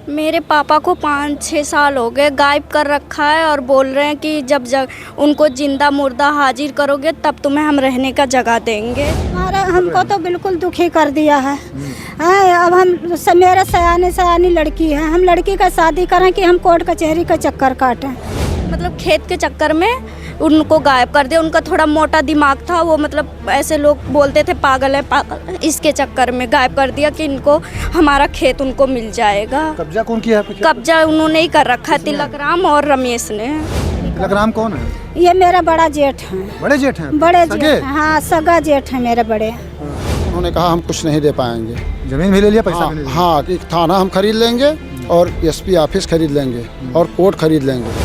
मेरे पापा को 5-6 साल हो गए गायब कर रखा है और बोल रहे हैं कि जब उनको जिंदा मुर्दा हाजिर करोगे तब तुम्हें हम रहने का जगह देंगे। हमारा हमको तो बिल्कुल दुखी कर दिया है। अब हम मेरा सयानी लड़की है, हम लड़की का शादी करें कि हम कोर्ट कचहरी का चक्कर काटें। मतलब खेत के चक्कर में उनको गायब कर दिया। उनका थोड़ा मोटा दिमाग था, वो मतलब ऐसे लोग बोलते थे पागल है, इसके चक्कर में गायब कर दिया कि इनको हमारा खेत उनको मिल जाएगा। कब्जा कौन किया है? कब्जा उन्होंने ही कर रखा है, तिलक राम और रमेश ने। तिलक राम कौन है? ये मेरा बड़ा जेठ है। बड़े जेठ हैं? बड़े जेठ, हाँ सगा जेठ है मेरे बड़े। उन्होंने कहा हम कुछ नहीं दे पाएंगे। जमीन भी ले लिया, पैसा भी ले लिया? हाँ, एक थाना हम खरीद लेंगे और एसपी ऑफिस खरीद लेंगे और कोर्ट खरीद लेंगे।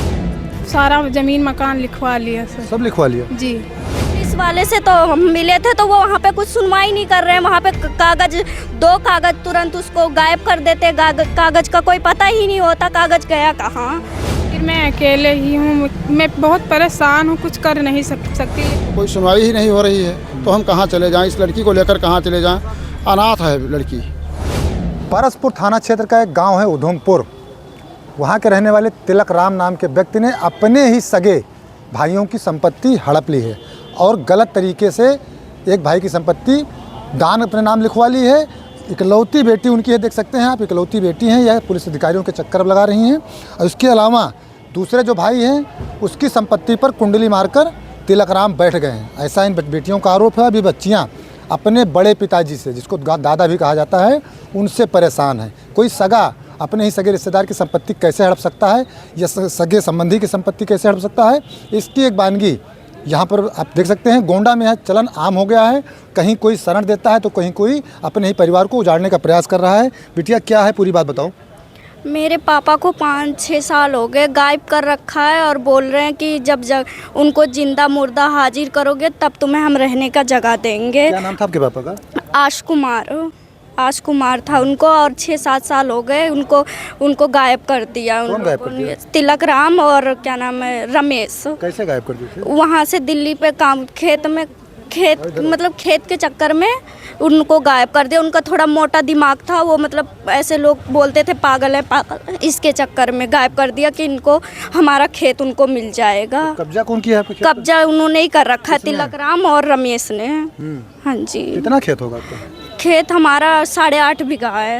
सारा जमीन मकान लिखवा लिया सर। सब लिखवा लिया जी। इस वाले से तो हम मिले थे तो वो वहाँ पे कुछ सुनवाई नहीं कर रहे हैं। वहाँ पे कागज 2 कागज तुरंत उसको गायब कर देते। कागज का कोई पता ही नहीं होता कागज गया कहाँ। फिर मैं अकेले ही हूँ, मैं बहुत परेशान हूँ, कुछ कर नहीं सकती। कोई सुनवाई ही नहीं हो रही है तो हम कहाँ चले जाएं? इस लड़की को लेकर कहाँ चले जाएं? अनाथ है लड़की। परसपुर थाना क्षेत्र का एक गांव है उधमपुर। वहां के रहने वाले तिलक राम नाम के व्यक्ति ने अपने ही सगे भाइयों की संपत्ति हड़प ली है और गलत तरीके से एक भाई की संपत्ति दान अपने नाम लिखवा ली है। इकलौती बेटी उनकी है, देख सकते हैं आप, इकलौती बेटी हैं। यह पुलिस अधिकारियों के चक्कर लगा रही हैं और इसके अलावा दूसरे जो भाई हैं उसकी संपत्ति पर कुंडली मारकर तिलक राम बैठ गए हैं, ऐसा इन बेटियों का आरोप है। अभी बच्चियाँ अपने बड़े पिताजी से, जिसको दादा भी कहा जाता है, उनसे परेशान है। कोई सगा अपने ही सगे रिश्तेदार की संपत्ति कैसे हड़प सकता है या सगे संबंधी की संपत्ति कैसे हड़प सकता है, इसकी एक वानगी यहाँ पर आप देख सकते हैं। गोंडा में है, चलन आम हो गया है। कहीं कोई शरण देता है तो कहीं कोई अपने ही परिवार को उजाड़ने का प्रयास कर रहा है। बिटिया क्या है पूरी बात बताओ। मेरे पापा को 5-6 साल हो गए गायब कर रखा है और बोल रहे हैं कि जब उनको जिंदा मुर्दा हाजिर करोगे तब तुम्हें हम रहने का जगह देंगे। क्या नाम था आपके पापा का? आश कुमार था उनको और 6-7 साल हो गए उनको गायब कर दिया। कौन गायब कर दिया? तिलक राम और क्या नाम है, रमेश। कैसे गायब कर दिए? वहाँ से दिल्ली पे काम मतलब खेत के चक्कर में उनको गायब कर दिया। उनका थोड़ा मोटा दिमाग था, वो मतलब ऐसे लोग बोलते थे पागल है, इसके चक्कर में गायब कर दिया कि इनको हमारा खेत उनको मिल जाएगा। कब्जा कौन किया है? कब्जा उन्होंने ही कर रखा है, तिलक राम और रमेश ने। हाँ जी। कितना खेत होगा आपका? खेत हमारा 8.5 बीघा है।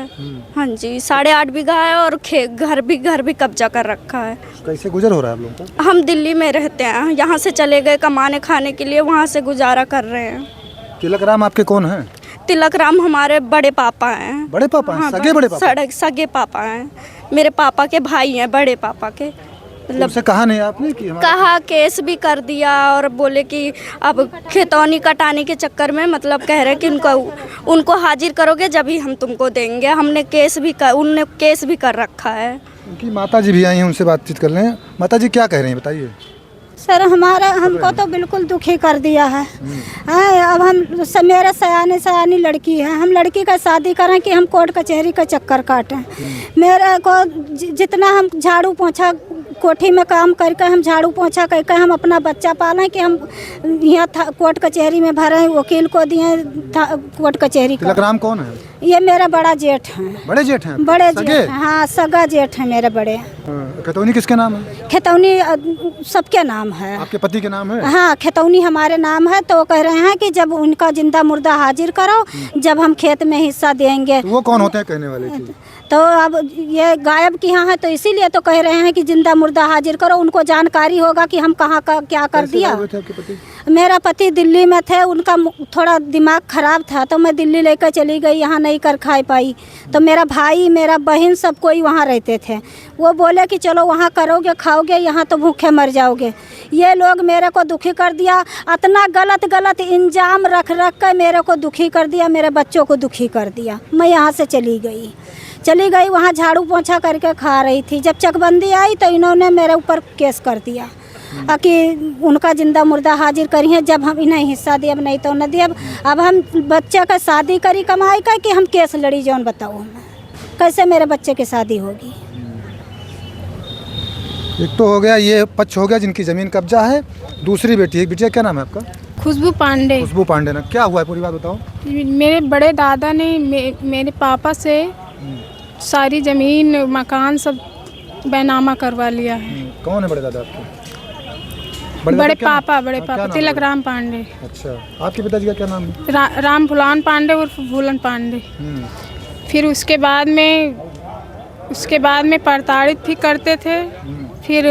हाँ जी, 8.5 बीघा है और घर भी कब्जा कर रखा है। कैसे गुजर हो रहा है आप लोगों का? हम दिल्ली में रहते हैं, यहाँ से चले गए कमाने खाने के लिए, वहाँ से गुजारा कर रहे हैं। तिलक राम आपके कौन हैं? तिलक राम हमारे बड़े पापा हैं। बड़े पापा हैं? हाँ, सगे बड़े पापा? सगे पापा हैं, मेरे पापा के भाई हैं, बड़े पापा के। मतलब उनसे कहा नहीं आपने कि कहा, केस भी कर दिया और बोले कि अब खेतौनी कटाने के चक्कर में मतलब कह रहे कि उनको हाजिर करोगे जब ही हम तुमको देंगे। उनने केस भी कर रखा है। उनकी माता जी भी आई हैं, उनसे बातचीत कर लें। माता जी क्या कह रही हैं बताइए। सर हमको तो बिल्कुल दुखी कर दिया है। अब हम मेरा सयानी लड़की है, हम लड़की का शादी करें कि हम कोर्ट कचहरी का चक्कर काटें। मेरे को जितना हम झाड़ू पोछा कोठी में काम करके हम झाड़ू पोछा करके हम अपना बच्चा पालें कि हम यहाँ कोर्ट कचहरी में भरे, वकील को दिए कोर्ट कचहरी का। तिलक राम कौन है? ये मेरा बड़ा जेठ है। बड़े जेठ हैं? बड़े जेठ, हाँ सगा जेठ है मेरे बड़े। खतौनी किसके नाम है? खेतौनी सबके नाम है। आपके पति के नाम है? हाँ, खेतौनी हमारे नाम है। तो कह रहे हैं कि जब उनका जिंदा मुर्दा हाजिर करो जब हम खेत में हिस्सा देंगे। तो वो कौन होते हैं कहने वाले की? तो अब ये गायब किया है तो इसीलिए तो कह रहे हैं कि जिंदा मुर्दा हाजिर करो। उनको जानकारी होगा कि हम कहाँ का क्या कर दिया। मेरा पति दिल्ली में थे, उनका थोड़ा दिमाग खराब था तो मैं दिल्ली लेकर चली गई, यहाँ नहीं कर खा पाई। तो मेरा भाई मेरा बहन सब कोई वहाँ रहते थे। वो बोले कि चलो वहाँ करोगे खाओगे, यहाँ तो भूखे मर जाओगे। ये लोग मेरे को दुखी कर दिया, इतना गलत इंजाम रख कर मेरे को दुखी कर दिया, मेरे बच्चों को दुखी कर दिया। मैं यहाँ से चली गई वहाँ झाड़ू पोछा करके खा रही थी। जब चकबंदी आई तो इन्होंने मेरे ऊपर केस कर दिया कि उनका जिंदा मुर्दा हाजिर करी है, जब हम इन्हें हिस्सा दिए, अब नहीं तो न दिए। अब हम बच्चे का शादी करी कमाई का कि हम केस लड़ी, जौन बताओ हमें कैसे मेरे बच्चे की शादी होगी। एक तो हो गया ये पक्ष हो गया जिनकी ज़मीन कब्जा है। दूसरी बेटी, एक बेटी, क्या नाम है आपका? खुशबू पांडे। खुशबू पांडे ना, क्या हुआ है पूरी बात बताओ। मेरे बड़े दादा ने मेरे पापा से सारी ज़मीन मकान सब बैनामा करवा लिया है। कौन है बड़े दादा आपके? बड़े दादा क्या नाम? पापा क्या नाम तिलक है? राम पांडे। अच्छा, आपके पिताजी का क्या नाम है? राम फुलान पांडे उर्फ भूलन पांडे। फिर उसके बाद में प्रताड़ित भी करते थे। फिर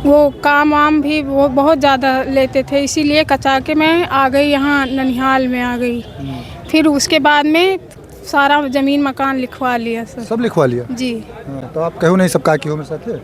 वो काम वाम भी वो बहुत ज़्यादा लेते थे, इसीलिए कचा के मैं आ गई यहाँ ननिहाल में आ गई। फिर उसके बाद में सारा ज़मीन मकान लिखवा लिया सर। सब लिखवा लिया? जी हाँ, तो आप कहो नहीं सब काकी हो मेरे साथ है?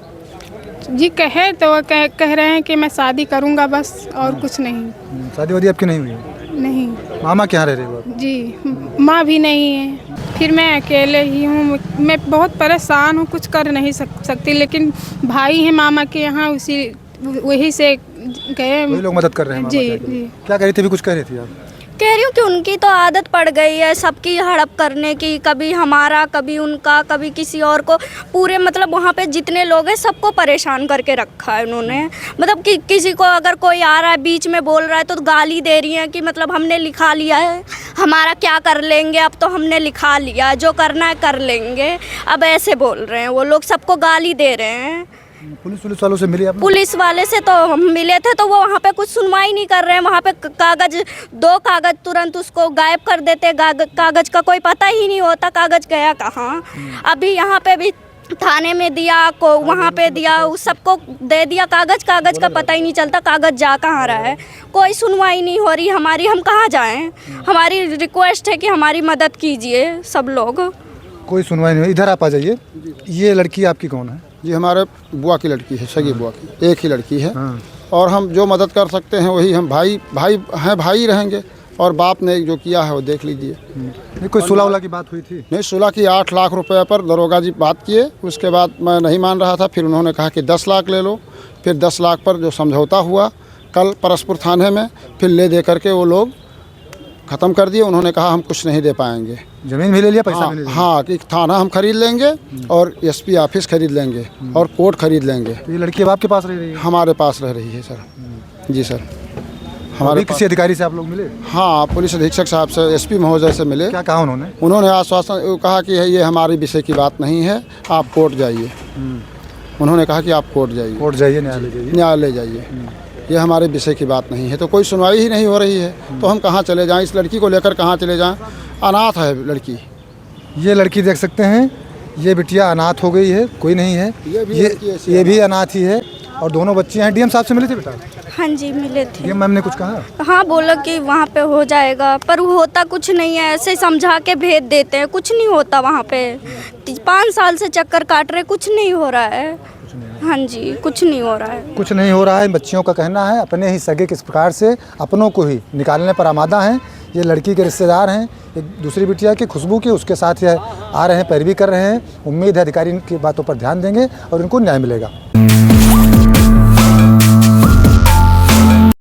जी कहे तो वो कह रहे हैं कि मैं शादी करूँगा बस और कुछ नहीं। शादी वादी आपकी नहीं हुई है? नहीं मामा क्या रह रहे हो आप? जी, माँ भी नहीं है। फिर मैं अकेले ही हूँ, मैं बहुत परेशान हूँ, कुछ कर नहीं सकती। लेकिन भाई है मामा के यहाँ, वही से गए। वही लोग मदद कर रहे हैं मामा जी क्या करें? जी। क्या कह रही थी? भी कुछ कह रही थी आप? कह रही हूँ कि उनकी तो आदत पड़ गई है सबकी हड़प करने की, कभी हमारा कभी उनका कभी किसी और को। पूरे मतलब वहाँ पे जितने लोग हैं सबको परेशान करके रखा है उन्होंने। मतलब कि किसी को अगर कोई आ रहा है बीच में बोल रहा है तो गाली दे रही हैं कि मतलब हमने लिखा लिया है, हमारा क्या कर लेंगे, अब तो हमने लिखा लिया, जो करना है कर लेंगे। अब ऐसे बोल रहे हैं वो लोग, सबको गाली दे रहे हैं। पुलिस वालों से मिली आप? पुलिस वाले से तो हम मिले थे तो वो वहाँ पे कुछ सुनवाई नहीं कर रहे हैं। वहाँ पे कागज, 2 कागज तुरंत उसको गायब कर देते। कागज का कोई पता ही नहीं होता कागज गया कहाँ। अभी यहाँ पे भी थाने में दिया, को वहाँ पे दिया, उस सबको दे दिया कागज का पता ही नहीं चलता कागज जा कहाँ रहा है। कोई सुनवाई नहीं हो रही हमारी, हम कहाँ जाएं। हमारी रिक्वेस्ट है कि हमारी मदद कीजिए सब लोग। कोई सुनवाई नहीं हुई। इधर आप आ जाइए। ये लड़की आपकी कौन है? ये हमारे बुआ की लड़की है, सगी बुआ की, एक ही लड़की है। हाँ। और हम जो मदद कर सकते हैं वही हम भाई रहेंगे। और बाप ने जो किया है वो देख लीजिए। नहीं कोई सुलह उलह की बात हुई थी? नहीं, सुलह की 8 लाख रुपए पर दरोगा जी बात किए। उसके बाद मैं नहीं मान रहा था, फिर उन्होंने कहा कि 10 लाख ले लो। फिर 10 लाख पर जो समझौता हुआ कल परसपुर थाने में, फिर ले दे करके वो लोग ख़त्म कर दिए। उन्होंने कहा हम कुछ नहीं दे पाएंगे। जमीन भी ले लिया, पैसा भी नहीं दिया? हाँ, कि थाना हम खरीद लेंगे और एसपी ऑफिस खरीद लेंगे और कोर्ट खरीद लेंगे। तो ये लड़की अब आपके पास रह रही है? हमारे पास रह रही है सर। जी सर। हमारे किसी अधिकारी से आप लोग मिले? हाँ, पुलिस अधीक्षक साहब से, एसपी महोदय से मिले। क्या कहा उन्होंने? उन्होंने आश्वासन कहा कि ये हमारी विषय की बात नहीं है, आप कोर्ट जाइए। उन्होंने कहा कि आप कोर्ट जाइए, न्यायालय जाइए, ये हमारे विषय की बात नहीं है। तो कोई सुनवाई ही नहीं हो रही है, तो हम कहाँ चले जाएं? इस लड़की को लेकर कहाँ चले जाएं? अनाथ है लड़की। ये लड़की देख सकते हैं, ये बिटिया अनाथ हो गई है, कोई नहीं है। ये भी अनाथ ही है और दोनों बच्चियां हैं। डीएम साहब से मिले थे बेटा? हाँ जी मिले थे। डीएम मैम ने कुछ कहा? हाँ बोला कि वहाँ पे हो जाएगा, पर होता कुछ नहीं है। ऐसे समझा के भेज देते हैं, कुछ नहीं होता वहाँ पे। 5 साल से चक्कर काट रहे, कुछ नहीं हो रहा है। हाँ जी, कुछ नहीं हो रहा है। कुछ नहीं हो रहा है। बच्चियों का कहना है अपने ही सगे किस प्रकार से अपनों को ही निकालने पर आमादा हैं। ये लड़की के रिश्तेदार हैं, एक दूसरी बिटिया की खुशबू की, उसके साथ ये आ रहे हैं, पैरवी कर रहे हैं। उम्मीद है अधिकारी इनकी बातों पर ध्यान देंगे और इनको न्याय मिलेगा।